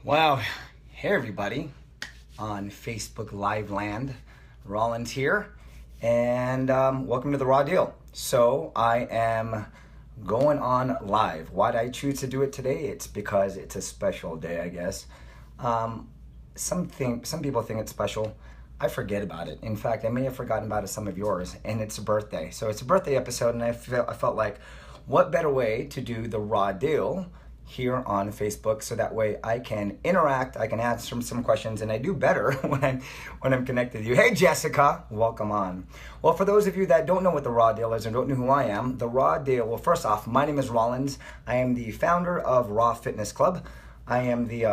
Wow. Hey, everybody on Facebook Live Land. Rollins here, and welcome to the Raw Deal. So I am going on live. Why did I choose to do it today? It's because it's a special day, I guess. Some people think it's special. I forget about it. In fact, I may have forgotten about some of yours, and it's a birthday. So it's a birthday episode, and I felt like, what better way to do the Raw Deal here on Facebook, so that way I can interact, I can answer some questions, and I do better when I'm connected to you. Hey Jessica, welcome on. Well, for those of you that don't know what the Raw Deal is and don't know who I am, the Raw Deal, well, first off, my name is Rollins. I am the founder of Raw Fitness Club. I am the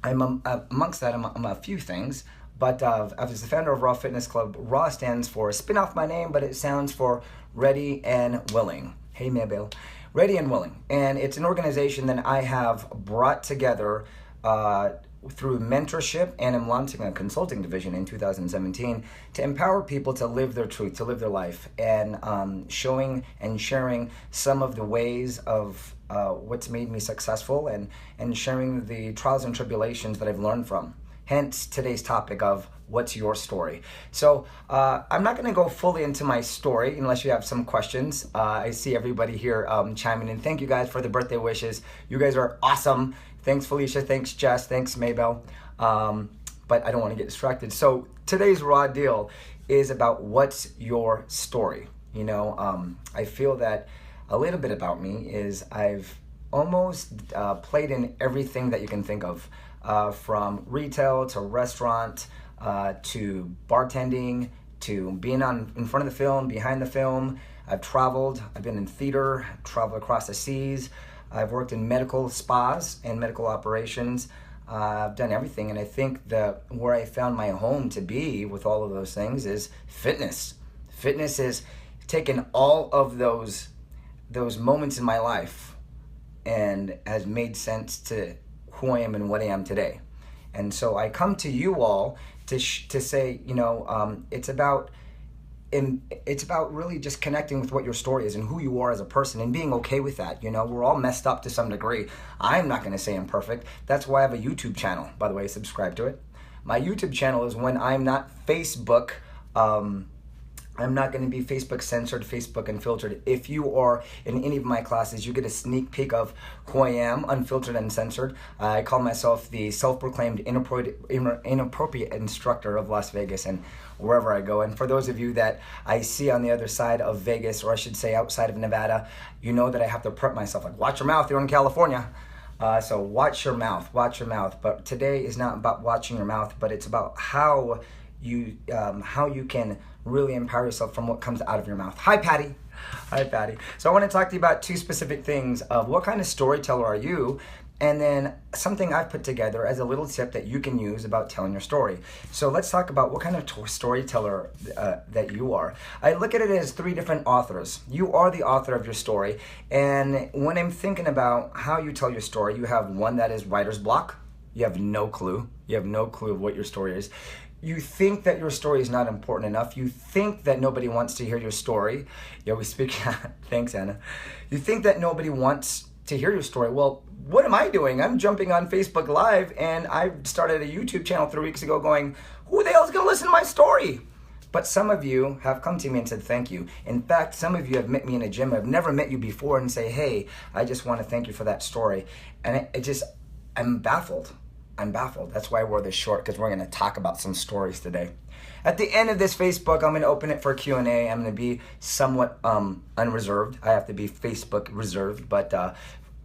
amongst that, I'm a few things, but as the founder of Raw Fitness Club, Raw stands for, spin off my name, but it stands for Ready and Willing. Hey Mabel. Ready and Willing. And it's an organization that I have brought together through mentorship, and I'm launching a consulting division in 2017 to empower people to live their truth, to live their life, and showing and sharing some of the ways of what's made me successful, and sharing the trials and tribulations that I've learned from. Hence today's topic of what's your story. So I'm not going to go fully into my story unless you have some questions. I see everybody here chiming in. Thank you guys for the birthday wishes. You guys are awesome. Thanks Felicia, thanks Jess, thanks Maybell. But I don't want to get distracted. So today's Raw Deal is about what's your story. You know, I feel that a little bit about me is I've almost played in everything that you can think of. From retail to restaurant to bartending to being in front of the film, behind the film. I've traveled, I've been in theater, traveled across the seas. I've worked in medical spas and medical operations. I've done everything, and I think that where I found my home to be with all of those things is fitness. Fitness is taken all of those moments in my life and has made sense to who I am and what I am today. And so I come to you all to say, you know, it's about really just connecting with what your story is and who you are as a person, and being okay with that. You know, we're all messed up to some degree. I'm not going to say I'm perfect. That's why I have a YouTube channel, by the way. Subscribe to it. My YouTube channel is when I'm not Facebook. I'm not going to be Facebook censored, Facebook unfiltered. If you are in any of my classes, you get a sneak peek of who I am, unfiltered and censored. I call myself the self-proclaimed inappropriate instructor of Las Vegas and wherever I go. And for those of you that I see on the other side of Vegas, or I should say outside of Nevada, you know that I have to prep myself. Like, watch your mouth, you're in California. So watch your mouth, watch your mouth. But today is not about watching your mouth, but it's about how you can really empower yourself from what comes out of your mouth. Hi, Patty. Hi, Patty. So I want to talk to you about two specific things of what kind of storyteller are you, and then something I've put together as a little tip that you can use about telling your story. So let's talk about what kind of storyteller that you are. I look at it as three different authors. You are the author of your story, and when I'm thinking about how you tell your story, you have one that is writer's block. You have no clue. You have no clue of what your story is. You think that your story is not important enough. You think that nobody wants to hear your story. Yeah, we speak. Thanks, Anna. You think that nobody wants to hear your story. Well, what am I doing? I'm jumping on Facebook Live, and I started a YouTube channel 3 weeks ago going, who the hell is going to listen to my story? But some of you have come to me and said thank you. In fact, some of you have met me in a gym. I've never met you before and say, hey, I just want to thank you for that story. And I'm baffled. I'm baffled. That's why I wore this short, because we're going to talk about some stories today. At the end of this Facebook, I'm going to open it for Q&A. I'm going to be somewhat unreserved. I have to be Facebook reserved, but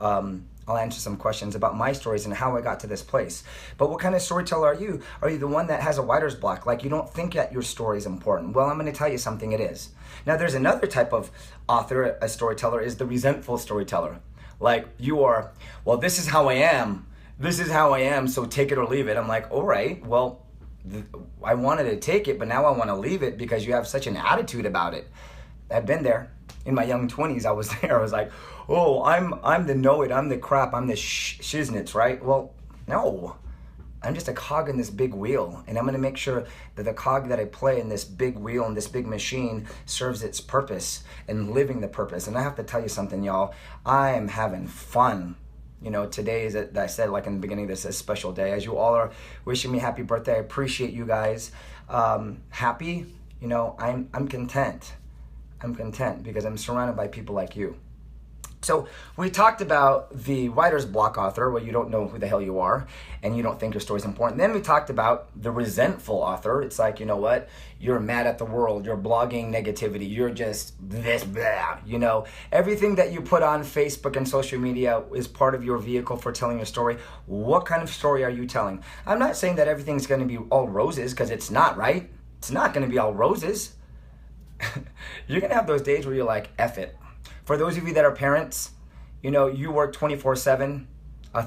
I'll answer some questions about my stories and how I got to this place. But what kind of storyteller are you? Are you the one that has a writer's block? Like, you don't think that your story is important? Well, I'm going to tell you something, it is. Now, there's another type of author, a storyteller, is the resentful storyteller. Like, you are, well, this is how I am. This is how I am, so take it or leave it. I'm like, all right, well, I wanted to take it, but now I want to leave it because you have such an attitude about it. I've been there. In my young 20s, I was there. I was like, oh, I'm the know-it, I'm the crap, I'm the shiznits, right? Well, no. I'm just a cog in this big wheel, and I'm going to make sure that the cog that I play in this big wheel and this big machine serves its purpose and living the purpose. And I have to tell you something, y'all. I am having fun. You know, today is, I said like in the beginning, this is a special day. As you all are wishing me happy birthday, I appreciate you guys. Happy, you know, I'm content. I'm content because I'm surrounded by people like you. So we talked about the writer's block author, where you don't know who the hell you are and you don't think your story's important. Then we talked about the resentful author. It's like, you know what? You're mad at the world. You're blogging negativity. You're just this, blah, you know. Everything that you put on Facebook and social media is part of your vehicle for telling your story. What kind of story are you telling? I'm not saying that everything's going to be all roses, because it's not, right? It's not going to be all roses. You're going to have those days where you're like, F it. For those of you that are parents, you know, you work 24/7,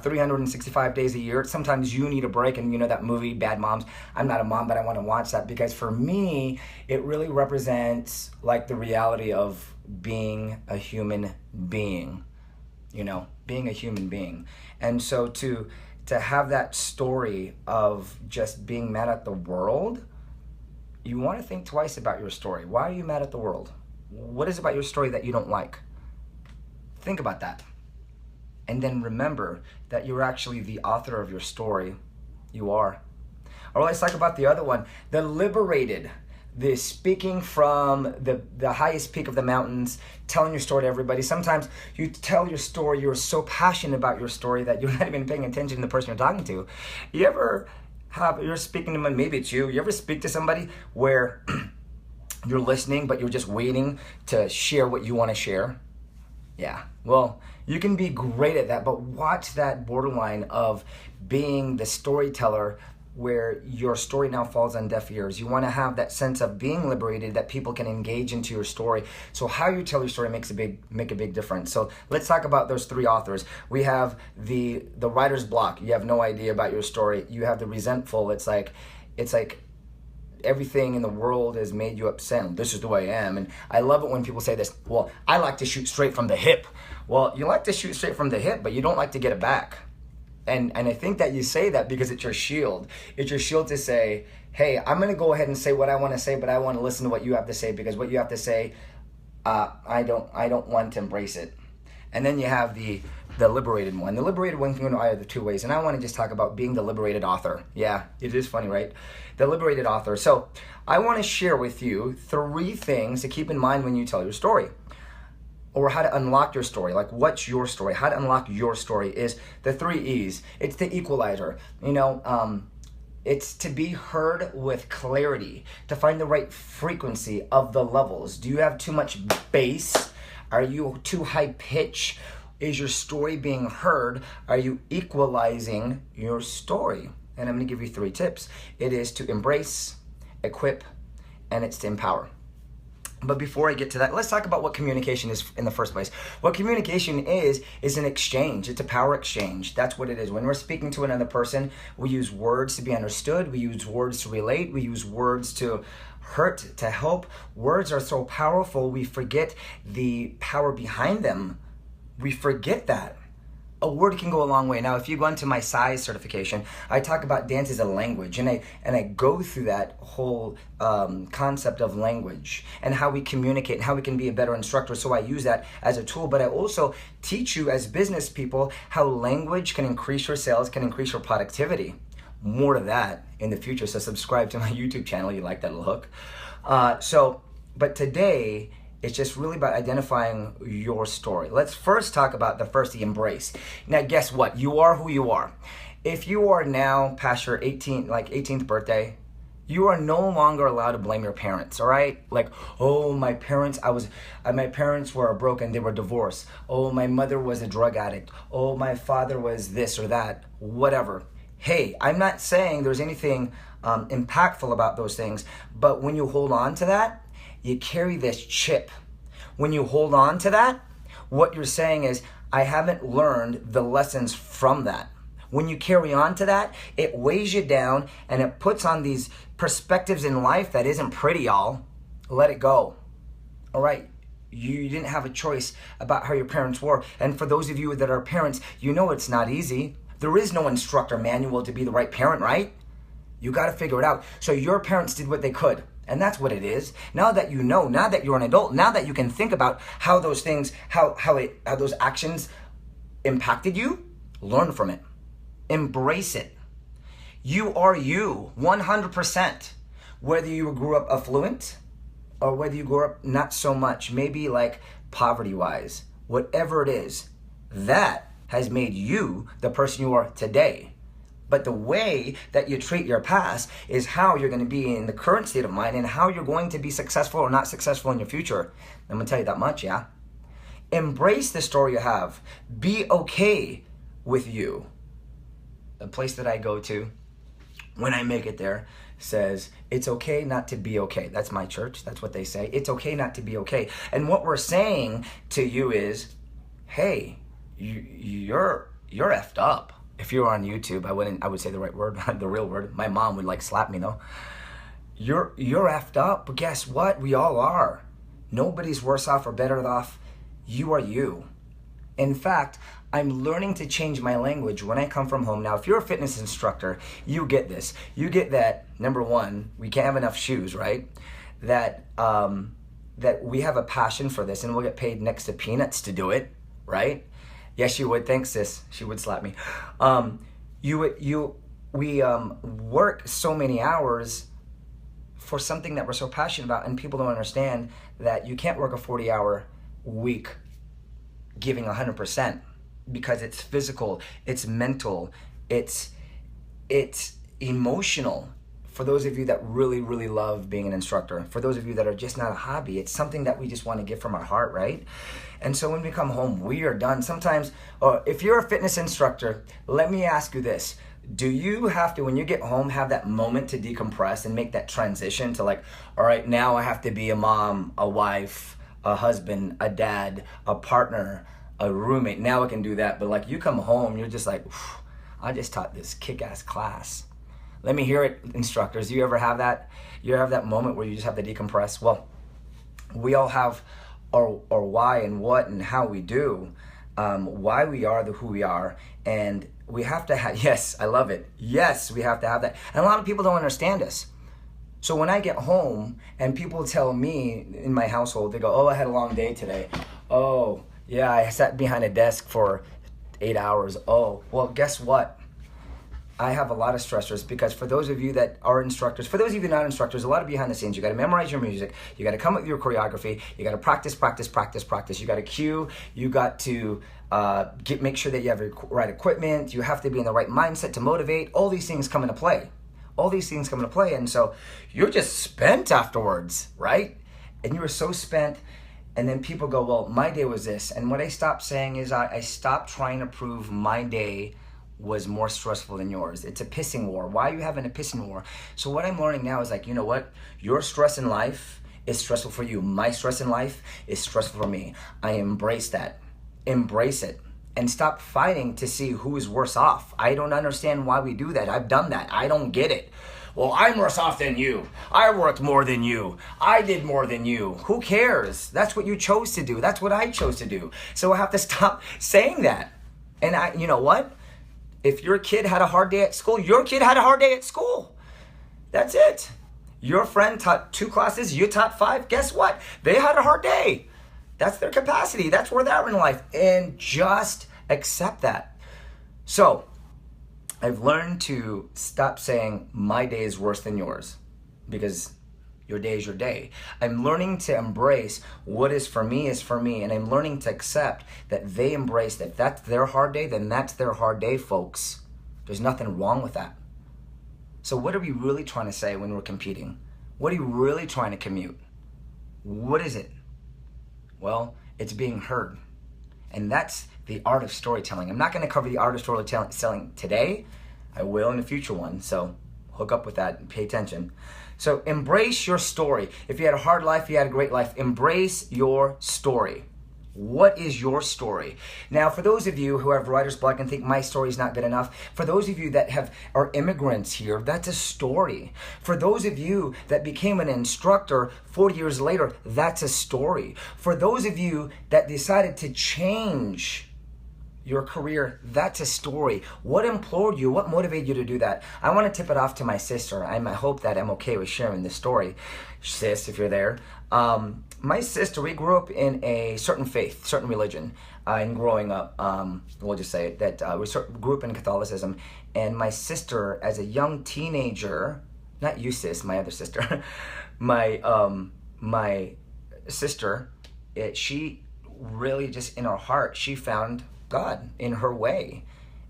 365 days a year. Sometimes you need a break, and you know that movie, Bad Moms. I'm not a mom, but I want to watch that because for me, it really represents like the reality of being a human being, you know, being a human being. And so to have that story of just being mad at the world, you want to think twice about your story. Why are you mad at the world? What is it about your story that you don't like? Think about that. And then remember that you're actually the author of your story. You are. All right, let's talk about the other one. The liberated. The speaking from the highest peak of the mountains, telling your story to everybody. Sometimes you tell your story, you're so passionate about your story that you're not even paying attention to the person you're talking to. You ever you're speaking to them, maybe it's you ever speak to somebody where you're listening, but you're just waiting to share what you want to share? Yeah, well, you can be great at that, but watch that borderline of being the storyteller where your story now falls on deaf ears. You want to have that sense of being liberated, that people can engage into your story. So how you tell your story make a big difference. So let's talk about those three authors. We have the writer's block. You have no idea about your story. You have the resentful. It's like everything in the world has made you upset. This is the way I am. And I love it when people say this, well, I like to shoot straight from the hip. Well, you like to shoot straight from the hip, but you don't like to get it back. And I think that you say that because it's your shield. It's your shield to say, hey, I'm going to go ahead and say what I want to say, but I want to listen to what you have to say, because what you have to say, I don't want to embrace it. And then you have the liberated one. The liberated one can go either two ways. And I want to just talk about being the liberated author. Yeah, it is funny, right? The liberated author. So I want to share with you 3 things to keep in mind when you tell your story, or how to unlock your story. Like, what's your story? How to unlock your story is the 3 E's. It's the equalizer. You know, it's to be heard with clarity, to find the right frequency of the levels. Do you have too much bass? Are you too high pitch? Is your story being heard? Are you equalizing your story? And I'm going to give you 3 tips. It is to embrace, equip, and it's to empower. But before I get to that, let's talk about what communication is in the first place. What communication is an exchange. It's a power exchange. That's what it is. When we're speaking to another person, we use words to be understood. We use words to relate. We use words to hurt, to help. Words are so powerful, we forget the power behind them. We forget that. A word can go a long way. Now, if you go into my size certification, I talk about dance as a language, and I go through that whole concept of language and how we communicate and how we can be a better instructor. So I use that as a tool, but I also teach you as business people how language can increase your sales, can increase your productivity. More to that in the future. So subscribe to my YouTube channel. You like that little hook? But today, it's just really about identifying your story. Let's first talk about the embrace. Now, guess what? You are who you are. If you are now past your 18th birthday, you are no longer allowed to blame your parents, all right? Like, oh, my parents were broken, they were divorced. Oh, my mother was a drug addict. Oh, my father was this or that, whatever. Hey, I'm not saying there's anything impactful about those things, but when you hold on to that, you carry this chip. When you hold on to that, what you're saying is, I haven't learned the lessons from that. When you carry on to that, it weighs you down and it puts on these perspectives in life that isn't pretty, y'all. Let it go. All right. You didn't have a choice about how your parents were. And for those of you that are parents, you know it's not easy. There is no instructor manual to be the right parent, right? You got to figure it out. So your parents did what they could. And that's what it is. Now that you know, now that you're an adult, now that you can think about how those things, how those actions impacted you, Learn from it. Embrace it. You are you, 100%. Whether you grew up affluent or whether you grew up not so much, maybe like poverty-wise, whatever it is, that has made you the person you are today. But the way that you treat your past is how you're going to be in the current state of mind and how you're going to be successful or not successful in your future. I'm going to tell you that much, yeah? Embrace the story you have. Be okay with you. The place that I go to, when I make it there, says, it's okay not to be okay. That's my church. That's what they say. It's okay not to be okay. And what we're saying to you is, hey, you're effed up. If you were on YouTube, I would say the right word, the real word. My mom would like slap me though. You're effed up, but guess what? We all are. Nobody's worse off or better off. You are you. In fact, I'm learning to change my language when I come from home. Now, if you're a fitness instructor, you get this. You get that, number one, we can't have enough shoes, right? That we have a passion for this and we'll get paid next to peanuts to do it, right? Yes, you would. Thanks, sis. She would slap me. We work so many hours for something that we're so passionate about, and people don't understand that you can't work a 40-hour week giving 100% because it's physical, it's mental, it's emotional. For those of you that really, really love being an instructor, for those of you that are just not a hobby, it's something that we just want to give from our heart, right? And so when we come home, we are done. Sometimes, if you're a fitness instructor, let me ask you this. Do you have to, when you get home, have that moment to decompress and make that transition to like, all right, now I have to be a mom, a wife, a husband, a dad, a partner, a roommate. Now I can do that. But like you come home, you're just like, I just taught this kick-ass class. Let me hear it, instructors. Do you ever have that? You ever have that moment where you just have to decompress? Well, we all have our why and what and how we do, why we are who we are, and we have to have, yes, I love it. Yes, we have to have that. And a lot of people don't understand us. So when I get home and people tell me in my household, they go, oh, I had a long day today. Oh, yeah, I sat behind a desk for 8 hours. Oh, well, guess what? I have a lot of stressors because for those of you that are instructors, for those of you not instructors, a lot of behind the scenes. You got to memorize your music. You got to come up with your choreography. You got to practice. You got to cue. You got to make sure that you have the right equipment. You have to be in the right mindset to motivate. All these things come into play. And so you're just spent afterwards, right? And you were so spent. And then people go, well, my day was this. And what I stopped saying is I stopped trying to prove my day was more stressful than yours. It's a pissing war. Why are you having a pissing war? So what I'm learning now is like, you know what? Your stress in life is stressful for you. My stress in life is stressful for me. I embrace that. Embrace it. And stop fighting to see who is worse off. I don't understand why we do that. I've done that. I don't get it. Well, I'm worse off than you. I worked more than you. I did more than you. Who cares? That's what you chose to do. That's what I chose to do. So I have to stop saying that. And you know what? If your kid had a hard day at school, your kid had a hard day at school. That's it. Your friend taught 2 classes, you taught 5. Guess what? They had a hard day. That's their capacity. That's where they're in life. And just accept that. So I've learned to stop saying my day is worse than yours because your day is your day. I'm learning to embrace what is for me, and I'm learning to accept that they embrace that. If that's their hard day, then that's their hard day, folks. There's nothing wrong with that. So what are we really trying to say when we're competing? What are you really trying to commute? What is it? Well, it's being heard. And that's the art of storytelling. I'm not going to cover the art of storytelling today. I will in a future one. So hook up with that and pay attention. So embrace your story. If you had a hard life, you had a great life. Embrace your story. What is your story? Now, for those of you who have writer's block and think my story is not good enough, for those of you that are immigrants here, that's a story. For those of you that became an instructor 40 years later, that's a story. For those of you that decided to change your career, that's a story. What implored you? What motivated you to do that? I want to tip it off to my sister. I hope that I'm okay with sharing this story. Sis, if you're there. my sister, we grew up in a certain faith, certain religion. And growing up, we'll just say it, that grew up in Catholicism. And my sister, as a young teenager, not you sis, my other sister, my sister, she really just in her heart, she found God in her way.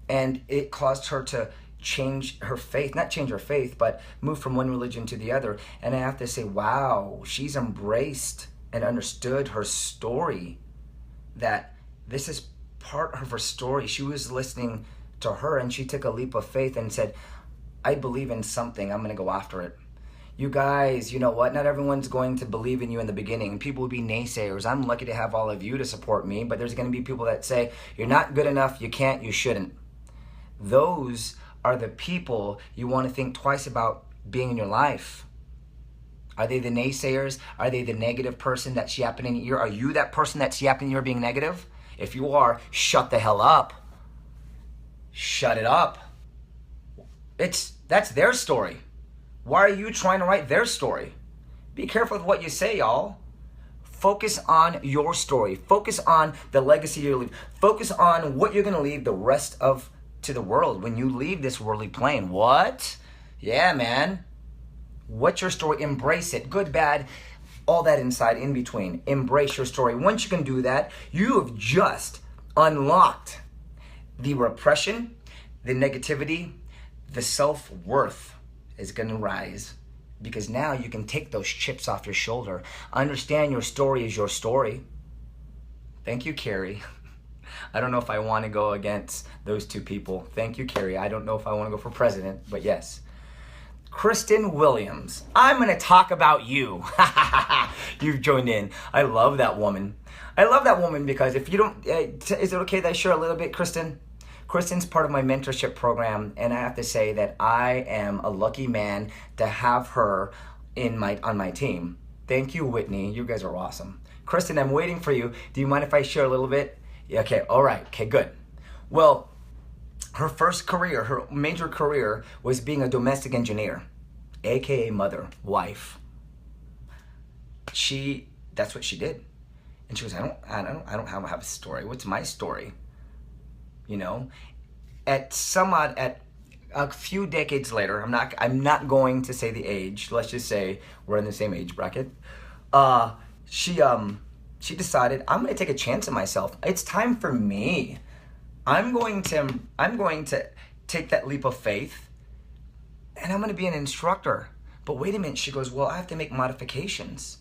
And it caused her to change her faith, not change her faith, but move from one religion to the other. And I have to say, wow, she's embraced and understood her story, that this is part of her story. She was listening to her and she took a leap of faith and said, I believe in something, I'm going to go after it. You guys, you know what? Not everyone's going to believe in you in the beginning. People will be naysayers. I'm lucky to have all of you to support me, but there's going to be people that say, you're not good enough, you can't, you shouldn't. Those are the people you want to think twice about being in your life. Are they the naysayers? Are they the negative person that's yapping in your ear? Are you that person that's yapping in your ear being negative? If you are, shut the hell up. Shut it up. That's their story. Why are you trying to write their story? Be careful with what you say, y'all. Focus on your story. Focus on the legacy you're leaving. Focus on what you're going to leave the rest of to the world when you leave this worldly plane. What? Yeah, man. What's your story? Embrace it. Good, bad, all that inside, in between. Embrace your story. Once you can do that, you have just unlocked the repression, the negativity, the self-worth is going to rise, because now you can take those chips off your shoulder. Understand your story is your story. Thank you, Carrie. I don't know if I want to go against those two people. Thank you, Carrie. I don't know if I want to go for president, but yes. Kristen Williams, I'm going to talk about you. You've joined in. I love that woman. I love that woman because if you don't, is it okay that I share a little bit, Kristen? Kristen's part of my mentorship program, and I have to say that I am a lucky man to have her on my team. Thank you, Whitney. You guys are awesome. Kristen, I'm waiting for you. Do you mind if I share a little bit? Yeah, okay, all right, okay, good. Well, her first career, her major career was being a domestic engineer, aka mother, wife. That's what she did. And she goes, I don't have a story. What's my story? You know, at a few decades later, I'm not going to say the age. Let's just say we're in the same age bracket. She decided, I'm going to take a chance on myself. It's time for me. I'm going to take that leap of faith, and I'm going to be an instructor. But wait a minute, she goes, well, I have to make modifications.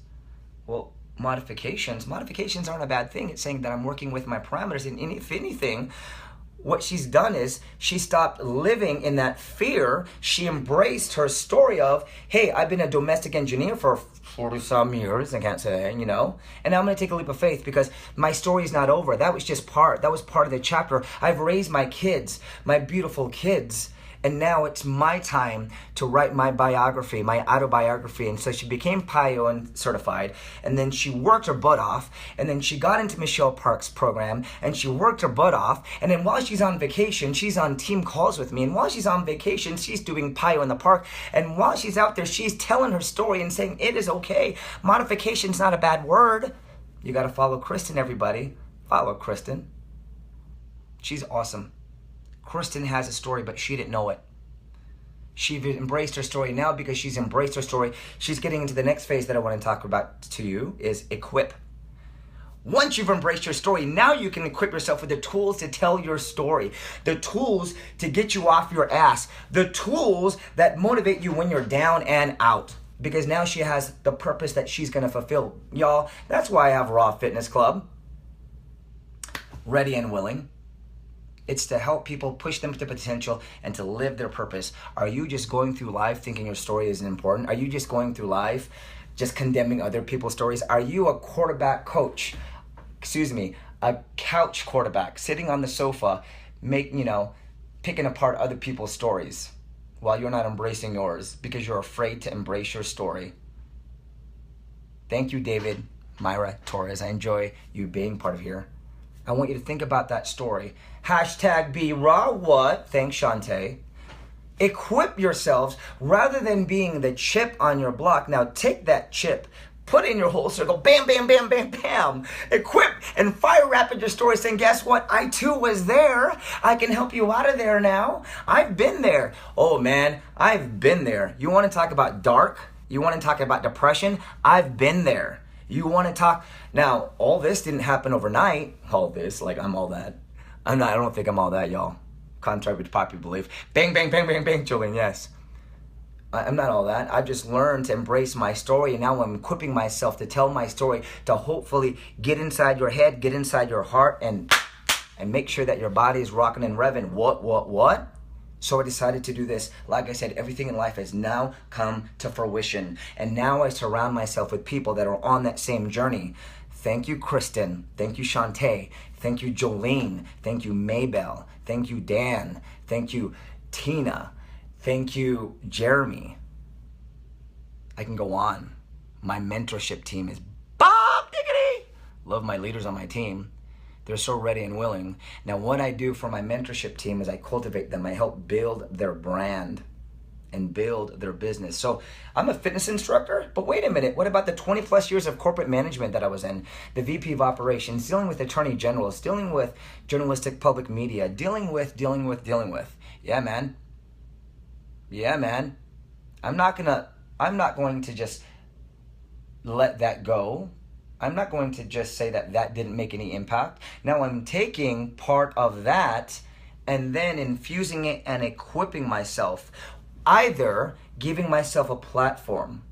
Well, modifications aren't a bad thing. It's saying that I'm working with my parameters, and if anything, what she's done is she stopped living in that fear. She embraced her story of, hey, I've been a domestic engineer for 40 some years, I can't say, you know, and now I'm going to take a leap of faith because my story is not over. That was part of the chapter. I've raised my kids, my beautiful kids, and now it's my time to write my biography, my autobiography. And so she became PIO and certified, and then she worked her butt off, and then she got into Michelle Park's program, and she worked her butt off, and then while she's on vacation, she's on team calls with me, and while she's on vacation, she's doing PIO in the park, and while she's out there, she's telling her story and saying, it is okay. Modification's not a bad word. You got to follow Kristen, everybody. Follow Kristen. She's awesome. Kristen has a story, but she didn't know it. She embraced her story. Now, because she's embraced her story, she's getting into the next phase that I want to talk about to you, is equip. Once you've embraced your story, now you can equip yourself with the tools to tell your story, the tools to get you off your ass, the tools that motivate you when you're down and out. Because now she has the purpose that she's going to fulfill. Y'all, that's why I have Raw Fitness Club. Ready and willing. It's to help people push them to potential and to live their purpose. Are you just going through life thinking your story isn't important? Are you just going through life just condemning other people's stories? Are you a quarterback coach? A couch quarterback sitting on the sofa, picking apart other people's stories while you're not embracing yours because you're afraid to embrace your story? Thank you, David, Myra, Torres. I enjoy you being part of here. I want you to think about that story. Hashtag be raw what? Thanks, Shantae. Equip yourselves rather than being the chip on your block. Now take that chip, Put it in your holster, go bam, bam, bam, bam, bam. Equip and fire rapid your story saying, guess what? I too was there. I can help you out of there now. I've been there. Oh man, I've been there. You want to talk about dark? You want to talk about depression? I've been there. You want to talk? Now, all this didn't happen overnight. All this, like I'm all that. I don't think I'm all that, y'all. Contrary to popular belief. Bang, bang, bang, bang, bang, children, yes. I'm not all that. I've just learned to embrace my story, and now I'm equipping myself to tell my story to hopefully get inside your head, get inside your heart, and make sure that your body is rocking and revving. What? So I decided to do this. Like I said, everything in life has now come to fruition. And now I surround myself with people that are on that same journey. Thank you, Kristen. Thank you, Shantae. Thank you, Jolene. Thank you, Maybell. Thank you, Dan. Thank you, Tina. Thank you, Jeremy. I can go on. My mentorship team is Bob Diggity. Love my leaders on my team. They're so ready and willing. Now, what I do for my mentorship team is I cultivate them. I help build their brand and build their business. So I'm a fitness instructor, but wait a minute. What about the 20 plus years of corporate management that I was in? The VP of operations, dealing with attorney generals, dealing with journalistic public media, dealing with. Yeah, man. I'm not going to just let that go. I'm not going to just say that didn't make any impact. Now I'm taking part of that and then infusing it and equipping myself, either giving myself a platform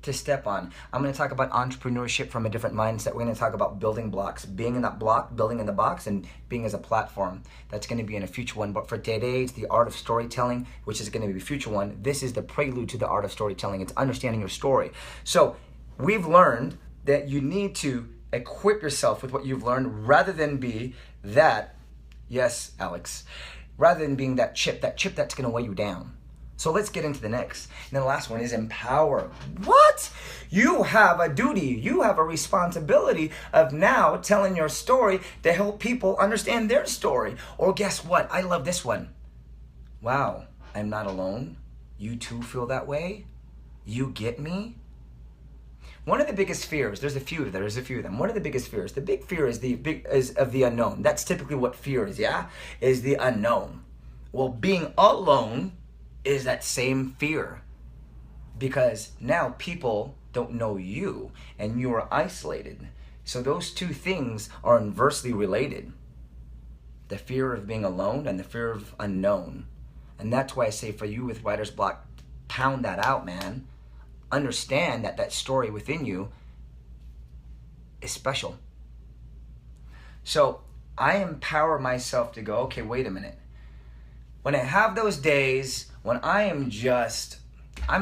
to step on. I'm going to talk about entrepreneurship from a different mindset. We're going to talk about building blocks, being in that block, building in the box, and being as a platform. That's going to be in a future one. But for today, it's the art of storytelling, which is going to be a future one. This is the prelude to the art of storytelling. It's understanding your story. So we've learned that you need to equip yourself with what you've learned rather than be that, yes, Alex, rather than being that chip that's going to weigh you down. So let's get into the next. And then the last one is empower. What? You have a duty. You have a responsibility of now telling your story to help people understand their story. Or guess what? I love this one. Wow, I'm not alone. You too feel that way? You get me? One of the biggest fears, there's a few of them. One of the biggest fears, the big fear is of the unknown. That's typically what fear is, yeah? Is the unknown. Well, being alone is that same fear, because now people don't know you and you are isolated. So those two things are inversely related. The fear of being alone and the fear of unknown. And that's why I say for you with writer's block, pound that out, man. Understand that story within you is special. So I empower myself to go, okay, wait a minute. When I have those days when I'm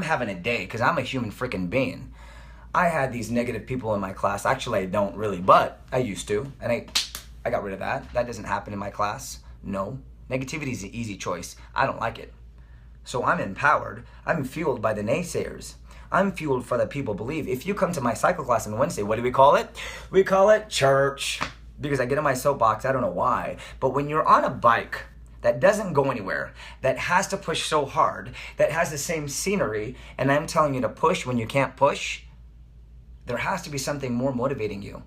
having a day, because I'm a human freaking being. I had these negative people in my class. Actually, I don't really, but I used to. And I got rid of that. That doesn't happen in my class. No. Negativity is an easy choice. I don't like it. So I'm empowered. I'm fueled by the naysayers. I'm fueled for the people believe. If you come to my cycle class on Wednesday, what do we call it? We call it church. Because I get in my soapbox, I don't know why. But when you're on a bike that doesn't go anywhere, that has to push so hard, that has the same scenery, and I'm telling you to push when you can't push, there has to be something more motivating you.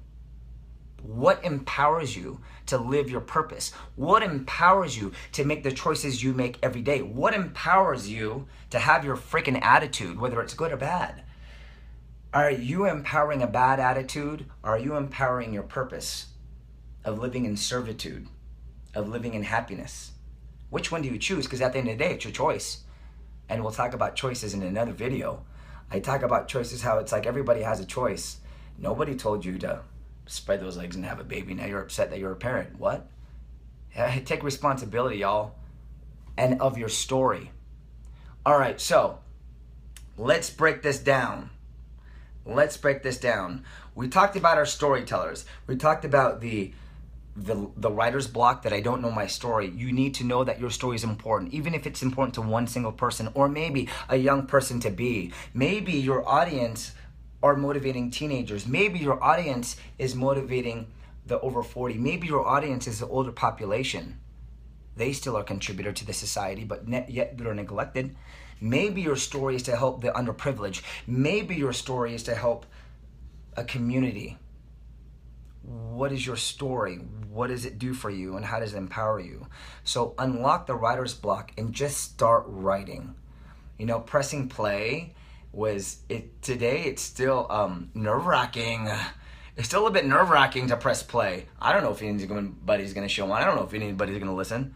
What empowers you to live your purpose? What empowers you to make the choices you make every day? What empowers you to have your freaking attitude, whether it's good or bad? Are you empowering a bad attitude, or are you empowering your purpose of living in servitude, of living in happiness? Which one do you choose? Because at the end of the day, it's your choice. And we'll talk about choices in another video. I talk about choices, how it's like everybody has a choice. Nobody told you to spread those legs and have a baby. Now you're upset that you're a parent. What? Take responsibility, y'all, and of your story. All right, so let's break this down. Let's break this down. We talked about our storytellers. We talked about the writer's block, that I don't know my story. You need to know that your story is important, even if it's important to one single person, or maybe a young person to be. Maybe your audience are motivating teenagers. Maybe your audience is motivating the over 40. Maybe your audience is the older population. They still are a contributor to the society, but yet they're neglected. Maybe your story is to help the underprivileged. Maybe your story is to help a community. What is your story? What does it do for you? And how does it empower you? So unlock the writer's block and just start writing. You know, pressing play today it's still nerve-wracking. It's still a bit nerve-wracking to press play. I don't know if anybody's going to show on. I don't know if anybody's going to listen.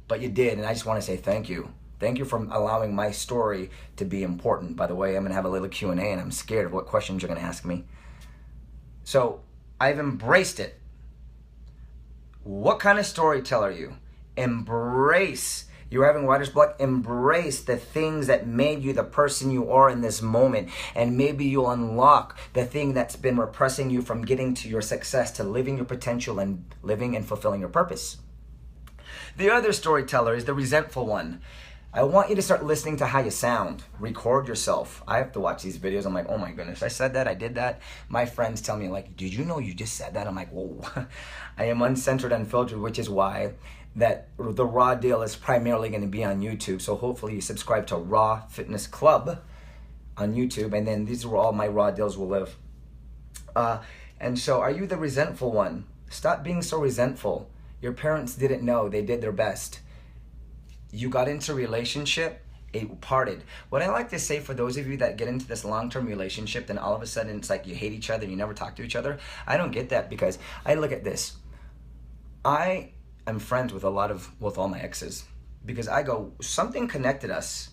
But you did, and I just want to say thank you. Thank you for allowing my story to be important. By the way, I'm going to have a little Q&A, and I'm scared of what questions you're going to ask me. So I've embraced it. What kind of storyteller are you? Embrace. You're having writer's block. Embrace the things that made you the person you are in this moment. And maybe you'll unlock the thing that's been repressing you from getting to your success, to living your potential and living and fulfilling your purpose. The other storyteller is the resentful one. I want you to start listening to how you sound. Record yourself. I have to watch these videos. I'm like, oh my goodness, I said that, I did that. My friends tell me like, did you know you just said that? I'm like, whoa. I am uncensored, unfiltered, which is why that the Raw deal is primarily going to be on YouTube. So hopefully you subscribe to Raw Fitness Club on YouTube, and then these are where all my Raw deals will live. And so are you the resentful one? Stop being so resentful. Your parents didn't know. They did their best. You got into a relationship, it parted. What I like to say for those of you that get into this long-term relationship, then all of a sudden it's like you hate each other, you never talk to each other. I don't get that, because I look at this. I am friends with all my exes, because I go, something connected us.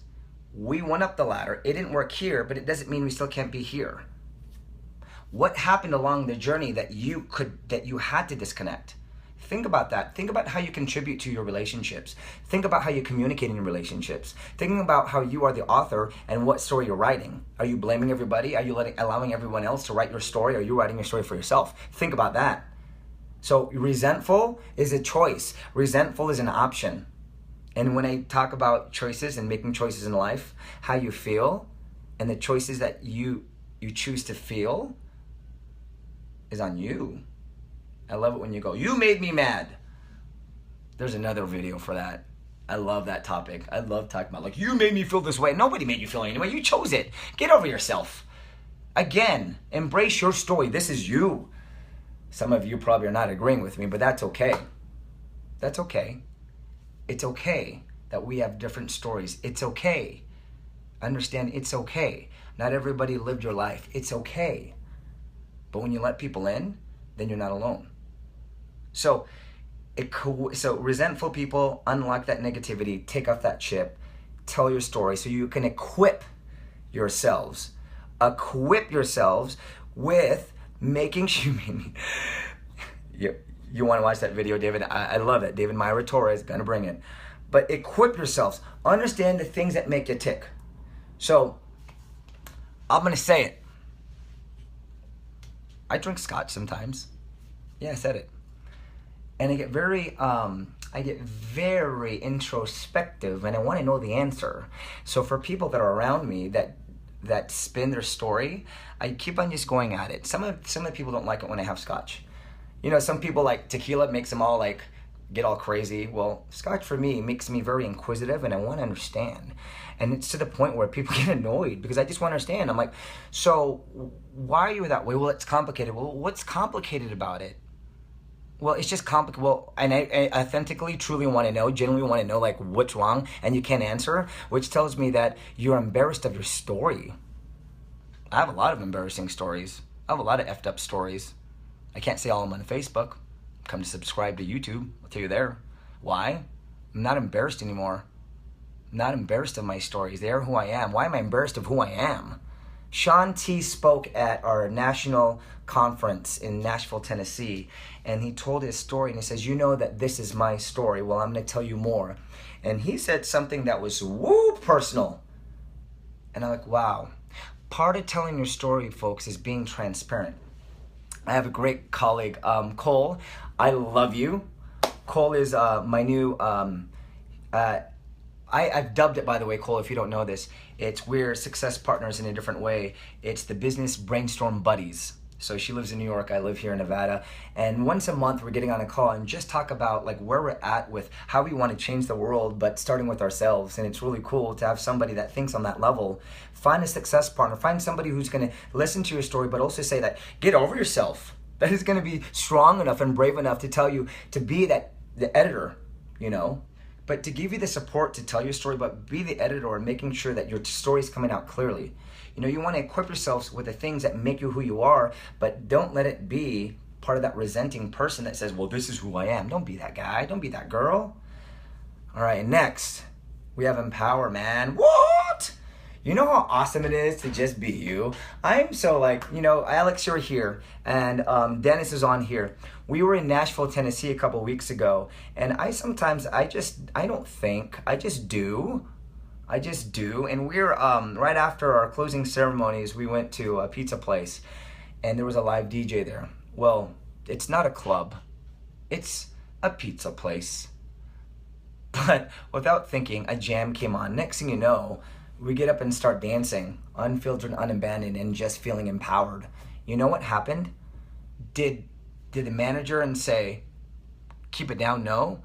We went up the ladder. It didn't work here, but it doesn't mean we still can't be here. What happened along the journey that you had to disconnect? Think about that. Think about how you contribute to your relationships. Think about how you communicate in your relationships. Thinking about how you are the author and what story you're writing. Are you blaming everybody? Are you allowing everyone else to write your story? Or are you writing your story for yourself? Think about that. So resentful is a choice. Resentful is an option. And when I talk about choices and making choices in life, how you feel and the choices that you choose to feel is on you. I love it when you go, you made me mad. There's another video for that. I love that topic. I love talking about, like, you made me feel this way. Nobody made you feel any way. You chose it. Get over yourself. Again, embrace your story. This is you. Some of you probably are not agreeing with me, but that's okay. That's okay. It's okay that we have different stories. It's okay. Understand, it's okay. Not everybody lived your life. It's okay. But when you let people in, then you're not alone. So resentful people, unlock that negativity, take off that chip, tell your story so you can equip yourselves. Equip yourselves with making sure. You want to watch that video, David? I love it. David Myra Torres, gonna bring it. But equip yourselves. Understand the things that make you tick. So I'm gonna say it. I drink scotch sometimes. Yeah, I said it. And I get very introspective, and I want to know the answer. So for people that are around me that spin their story, I keep on just going at it. Some of the people don't like it when I have scotch. You know, some people like tequila, makes them all like get all crazy. Well, scotch for me makes me very inquisitive, and I want to understand. And it's to the point where people get annoyed because I just want to understand. I'm like, so why are you that way? Well, it's complicated. Well, what's complicated about it? Well, it's just complicated. Well, and I authentically, truly want to know, genuinely want to know, like, what's wrong, and you can't answer, which tells me that you're embarrassed of your story. I have a lot of embarrassing stories. I have a lot of effed up stories. I can't say all of them on Facebook. Come to subscribe to YouTube. I'll tell you there. Why? I'm not embarrassed anymore. I'm not embarrassed of my stories. They are who I am. Why am I embarrassed of who I am? Sean T spoke at our national conference in Nashville, Tennessee, and he told his story, and he says, you know that this is my story. Well, I'm going to tell you more. And he said something that was personal. And I'm like, wow. Part of telling your story, folks, is being transparent. I have a great colleague, Cole. I love you. Cole is my new, I've dubbed it, by the way, Cole, if you don't know this. We're success partners in a different way. It's the business brainstorm buddies. So she lives in New York, I live here in Nevada. And once a month we're getting on a call and just talk about like where we're at with how we want to change the world, but starting with ourselves. And it's really cool to have somebody that thinks on that level. Find a success partner, find somebody who's going to listen to your story, but also say that get over yourself. That is going to be strong enough and brave enough to tell you to be that the editor, you know, but to give you the support to tell your story, but be the editor and making sure that your story is coming out clearly. You know, you want to equip yourselves with the things that make you who you are, but don't let it be part of that resenting person that says, well, this is who I am. Don't be that guy. Don't be that girl. All right, next, we have empower, man. What? You know how awesome it is to just be you? I'm so like, you know, Alex, you're here, and Dennis is on here. We were in Nashville, Tennessee a couple weeks ago, and I just do. And we're, right after our closing ceremonies, we went to a pizza place, and there was a live DJ there. Well, it's not a club, it's a pizza place. But without thinking, a jam came on. Next thing you know, we get up and start dancing, unfiltered, unabandoned, and just feeling empowered. You know what happened? Did the manager and say, keep it down? No.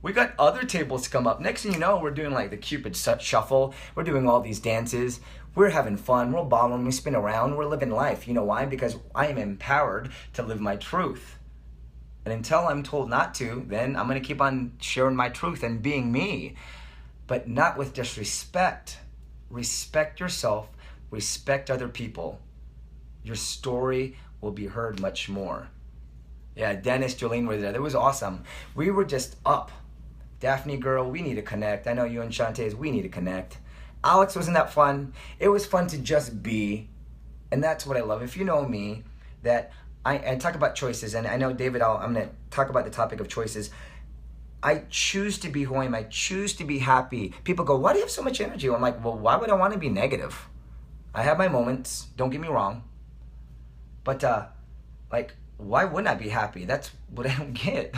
We got other tables to come up. Next thing you know, we're doing like the Cupid shuffle. We're doing all these dances. We're having fun. We're bobbling. We spin around. We're living life. You know why? Because I am empowered to live my truth. And until I'm told not to, then I'm going to keep on sharing my truth and being me. But not with disrespect. Respect yourself. Respect other people. Your story will be heard much more. Yeah, Dennis, Jolene were there. That was awesome. We were just up. Daphne, girl, we need to connect. I know you and Shantae, we need to connect. Alex, wasn't that fun? It was fun to just be. And that's what I love. If you know me, that I talk about choices. And I know, David, I'm going to talk about the topic of choices. I choose to be who I am. I choose to be happy. People go, why do you have so much energy? I'm like, well, why would I want to be negative? I have my moments. Don't get me wrong. But, why wouldn't I be happy? That's what I don't get.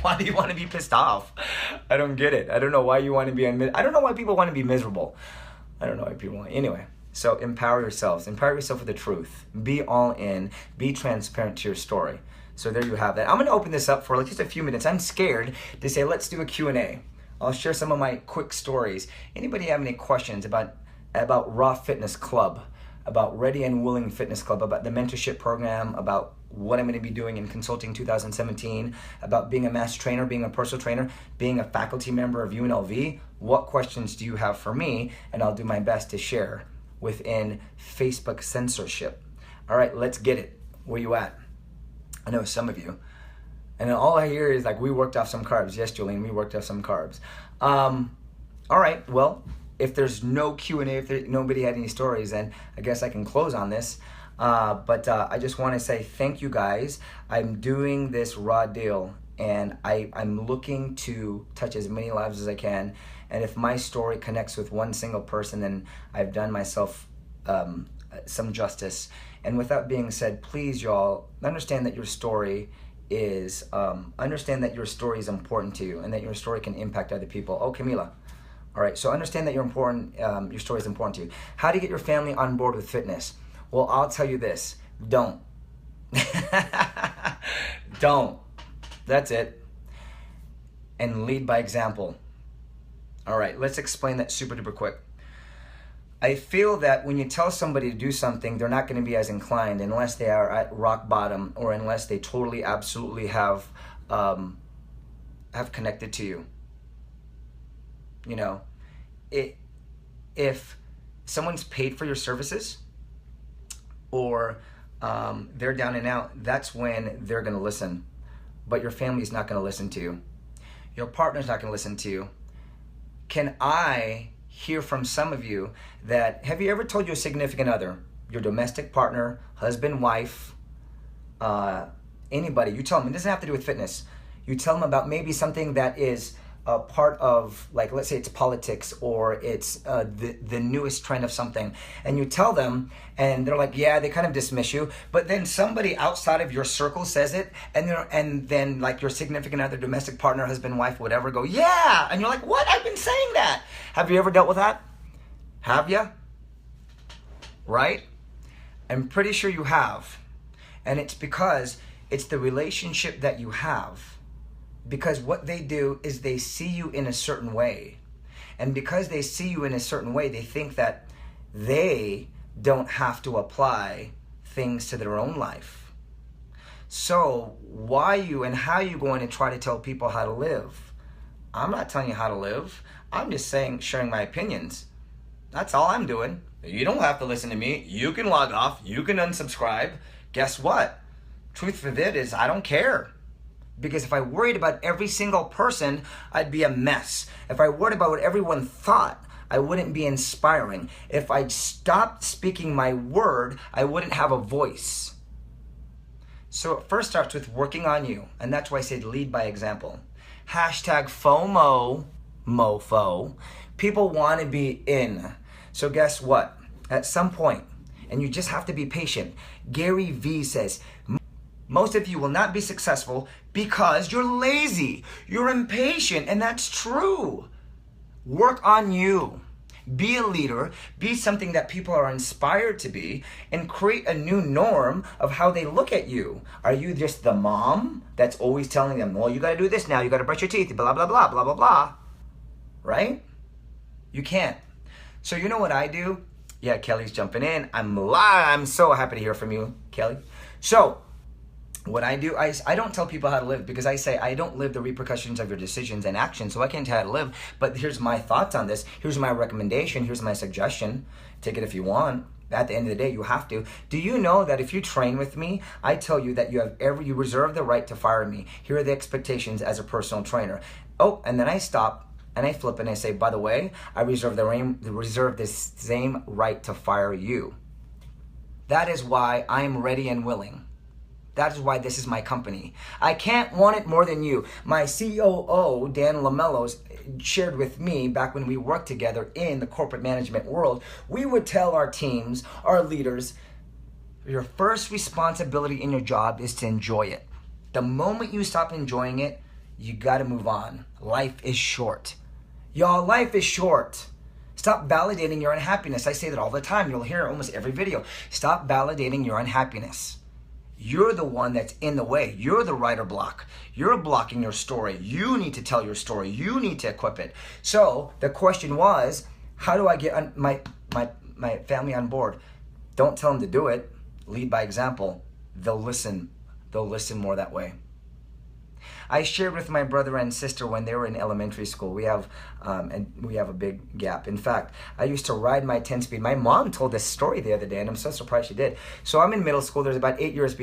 Why do you want to be pissed off? I don't get it. I don't know why you want to be I don't know why people want to be miserable. I don't know why people want. Anyway, so empower yourselves. Empower yourself with the truth. Be all in. Be transparent to your story. So there you have that. I'm going to open this up for like just a few minutes. I'm scared to say let's do a Q&A. I'll share some of my quick stories. Anybody have any questions about Raw Fitness Club, about Ready and Willing Fitness Club, about the mentorship program, about what I'm going to be doing in Consulting 2017, about being a master trainer, being a personal trainer, being a faculty member of UNLV? What questions do you have for me? And I'll do my best to share within Facebook censorship. All right, let's get it. Where you at? I know some of you. And all I hear is like, we worked off some carbs. Yes, Jolene, we worked off some carbs. All right, well, if there's no Q&A, if nobody had any stories, then I guess I can close on this. But I just want to say thank you guys. I'm doing this raw deal, and I'm looking to touch as many lives as I can. And if my story connects with one single person, then I've done myself some justice. And with that being said, please, y'all, understand that your story is important to you, and that your story can impact other people. Oh, Camila. All right, so understand that you're important. Your story is important to you. How to get your family on board with fitness? Well, I'll tell you this. Don't. Don't. That's it. And lead by example. All right, let's explain that super duper quick. I feel that when you tell somebody to do something, they're not going to be as inclined unless they are at rock bottom, or unless they totally, absolutely have connected to you. You know, if someone's paid for your services, or they're down and out, that's when they're going to listen. But your family's not going to listen to you. Your partner's not going to listen to you. Can I hear from some of you that, have you ever told your significant other, your domestic partner, husband, wife, anybody, you tell them, it doesn't have to do with fitness. You tell them about maybe something that is a part of, like, let's say it's politics, or it's the newest trend of something, and you tell them, and they're like, yeah, they kind of dismiss you, but then somebody outside of your circle says it, and then like your significant other, domestic partner, husband, wife, whatever, go, yeah, and you're like, what? I've been saying that. Have you ever dealt with that? Have you? Right? I'm pretty sure you have. And it's because it's the relationship that you have. Because what they do is they see you in a certain way. And because they see you in a certain way, they think that they don't have to apply things to their own life. So why you and how you going to try to tell people how to live? I'm not telling you how to live. I'm just sharing my opinions. That's all I'm doing. You don't have to listen to me. You can log off. You can unsubscribe. Guess what? Truth for it is I don't care. Because if I worried about every single person, I'd be a mess. If I worried about what everyone thought, I wouldn't be inspiring. If I stopped speaking my word, I wouldn't have a voice. So it first starts with working on you. And that's why I said lead by example. Hashtag FOMO, mofo. People want to be in. So guess what? At some point, and you just have to be patient, Gary Vee says, most of you will not be successful because you're lazy, you're impatient, and that's true. Work on you. Be a leader, be something that people are inspired to be, and create a new norm of how they look at you. Are you just the mom that's always telling them, well, you gotta do this now, you gotta brush your teeth, blah, blah, blah, blah, blah, blah, right? You can't. So you know what I do? Yeah, Kelly's jumping in. I'm so happy to hear from you, Kelly. So what I do, I don't tell people how to live because I say I don't live the repercussions of your decisions and actions, so I can't tell you how to live. But here's my thoughts on this. Here's my recommendation. Here's my suggestion. Take it if you want. At the end of the day, you have to. Do you know that if you train with me, I tell you that you reserve the right to fire me. Here are the expectations as a personal trainer. Oh, and then I stop. And I flip and I say, by the way, I reserve the same right to fire you. That is why I am ready and willing. That is why this is my company. I can't want it more than you. My COO, Dan Lamellos, shared with me back when we worked together in the corporate management world, we would tell our teams, our leaders, your first responsibility in your job is to enjoy it. The moment you stop enjoying it, you got to move on. Life is short. Y'all, life is short. Stop validating your unhappiness. I say that all the time. You'll hear it almost every video. Stop validating your unhappiness. You're the one that's in the way. You're the writer block. You're blocking your story. You need to tell your story. You need to equip it. So the question was, how do I get my family on board? Don't tell them to do it. Lead by example. They'll listen. They'll listen more that way. I shared with my brother and sister when they were in elementary school. We have a big gap. In fact, I used to ride my 10-speed. My mom told this story the other day, and I'm so surprised she did. So I'm in middle school. There's about 8 years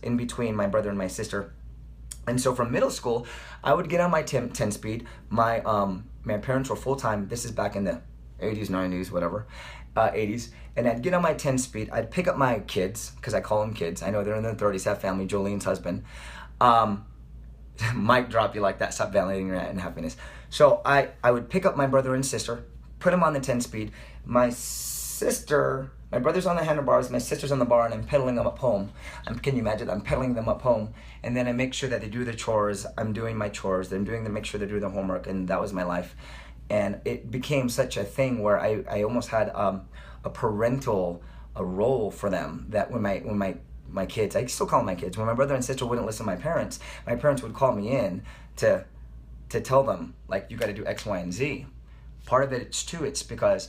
in between my brother and my sister. And so from middle school, I would get on my 10-speed. My parents were full-time. This is back in the 80s, 90s, whatever, 80s. And I'd get on my 10-speed. I'd pick up my kids, because I call them kids. I know they're in their 30s, have family, Jolene's husband. Mic drop you like that. Stop validating your unhappiness. So I would pick up my brother and sister, put them on the 10-speed. My brother's on the handlebars, my sister's on the bar, and I'm pedaling them up home. Can you imagine? I'm pedaling them up home, and then I make sure that they do their chores. I'm doing my chores. Make sure they do their homework, and that was my life. And it became such a thing where I almost had a parental role for them. That when my kids, I still call them my kids, when my brother and sister wouldn't listen to my parents would call me in to tell them, like, you got to do X, Y, and Z. Part of it's because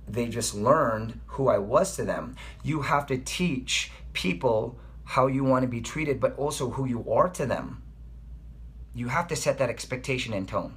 they just learned who I was to them. You have to teach people how you want to be treated, but also who you are to them. You have to set that expectation and tone.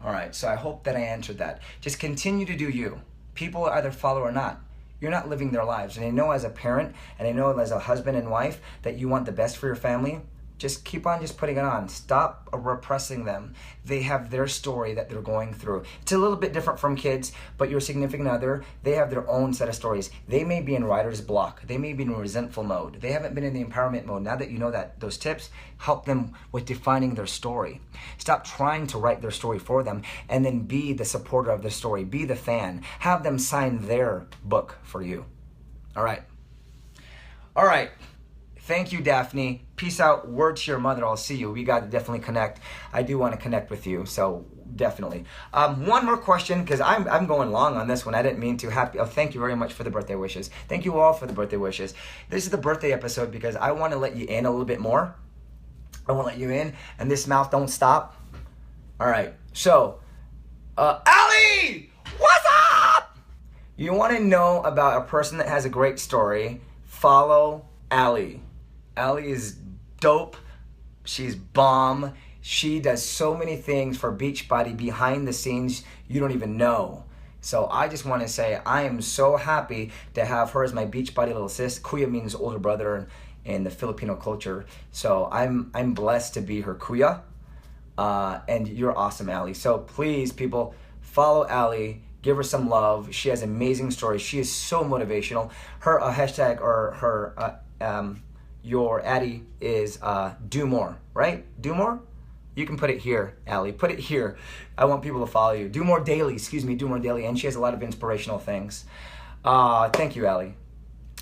All right, so I hope that I answered that. Just continue to do you. People either follow or not. You're not living their lives. And I know as a parent, and I know as a husband and wife, that you want the best for your family. Just keep on just putting it on. Stop repressing them. They have their story that they're going through. It's a little bit different from kids, but your significant other, they have their own set of stories. They may be in writer's block. They may be in resentful mode. They haven't been in the empowerment mode. Now that you know that, those tips help them with defining their story. Stop trying to write their story for them, and then be the supporter of the story. Be the fan. Have them sign their book for you. All right. All right. Thank you, Daphne. Peace out. Word to your mother. I'll see you. We got to definitely connect. I do want to connect with you. So definitely. One more question, because I'm going long on this one. I didn't mean to. Thank you very much for the birthday wishes. Thank you all for the birthday wishes. This is the birthday episode because I want to let you in a little bit more. I want to let you in, and this mouth don't stop. All right. So, Ali, what's up? You want to know about a person that has a great story? Follow Ali. Ali is dope. She's bomb. She does so many things for Beachbody behind the scenes you don't even know. So I just want to say I am so happy to have her as my Beachbody little sis. Kuya means older brother in the Filipino culture. So I'm blessed to be her Kuya. And you're awesome, Ali. So please, people, follow Ali. Give her some love. She has amazing stories. She is so motivational. Her hashtag or her your Addy is do more, right? Do more? You can put it here, Ali. Put it here. I want people to follow you. Do more daily. Excuse me. Do more daily. And she has a lot of inspirational things. Thank you, Ali.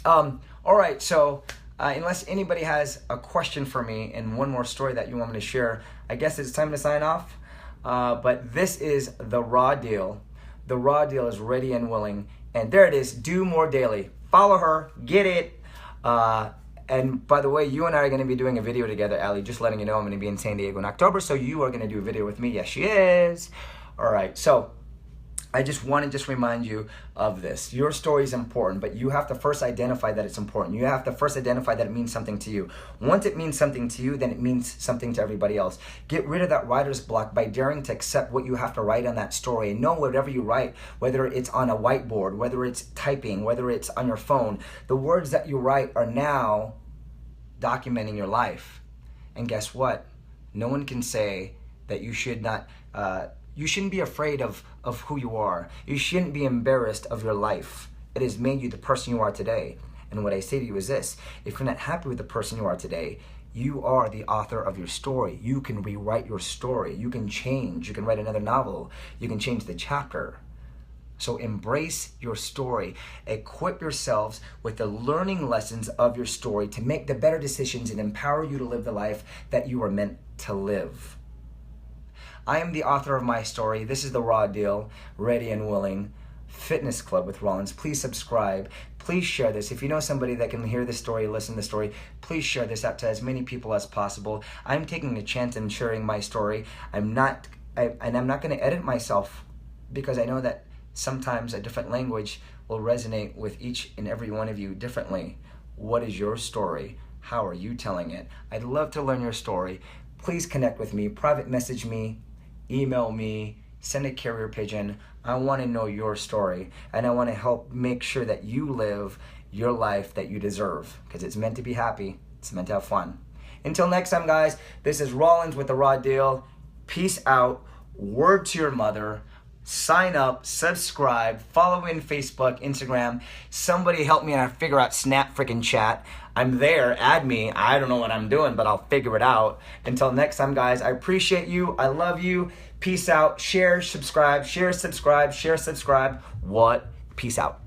All right. So unless anybody has a question for me and one more story that you want me to share, I guess it's time to sign off. But this is the raw deal. The raw deal is ready and willing. And there it is. Do more daily. Follow her. Get it. And by the way, you and I are going to be doing a video together, Ali. Just letting you know I'm going to be in San Diego in October, so you are going to do a video with me. Yes, she is. All right, so I just want to remind you of this. Your story is important, but you have to first identify that it's important. You have to first identify that it means something to you. Once it means something to you, then it means something to everybody else. Get rid of that writer's block by daring to accept what you have to write on that story. And know whatever you write, whether it's on a whiteboard, whether it's typing, whether it's on your phone, the words that you write are now documenting your life. And guess what? No one can say that you should not, you shouldn't be afraid of who you are. You shouldn't be embarrassed of your life. It has made you the person you are today. And what I say to you is this: if you're not happy with the person you are today, you are the author of your story. You can rewrite your story. You can change. You can write another novel. You can change the chapter. So embrace your story. Equip yourselves with the learning lessons of your story to make the better decisions and empower you to live the life that you are meant to live. I am the author of my story. This is the Raw Deal, Ready and Willing Fitness Club with Rollins. Please subscribe. Please share this. If you know somebody that can hear this story, listen to the story, please share this out to as many people as possible. I'm taking a chance in sharing my story. I'm not going to edit myself, because I know that sometimes a different language will resonate with each and every one of you differently. What is your story? How are you telling it? I'd love to learn your story. Please connect with me, private message me, email me, send a carrier pigeon. I want to know your story, and I want to help make sure that you live your life that you deserve, because it's meant to be happy. It's meant to have fun. Until next time, guys, this is Rollins with the Raw Deal. Peace out. Word to your mother. Sign up, subscribe, follow me on Facebook, Instagram. Somebody help me and I figure out Snap freaking chat. I'm there, add me. I don't know what I'm doing, but I'll figure it out. Until next time, guys, I appreciate you. I love you. Peace out. Share, subscribe, share, subscribe, share, subscribe. What? Peace out.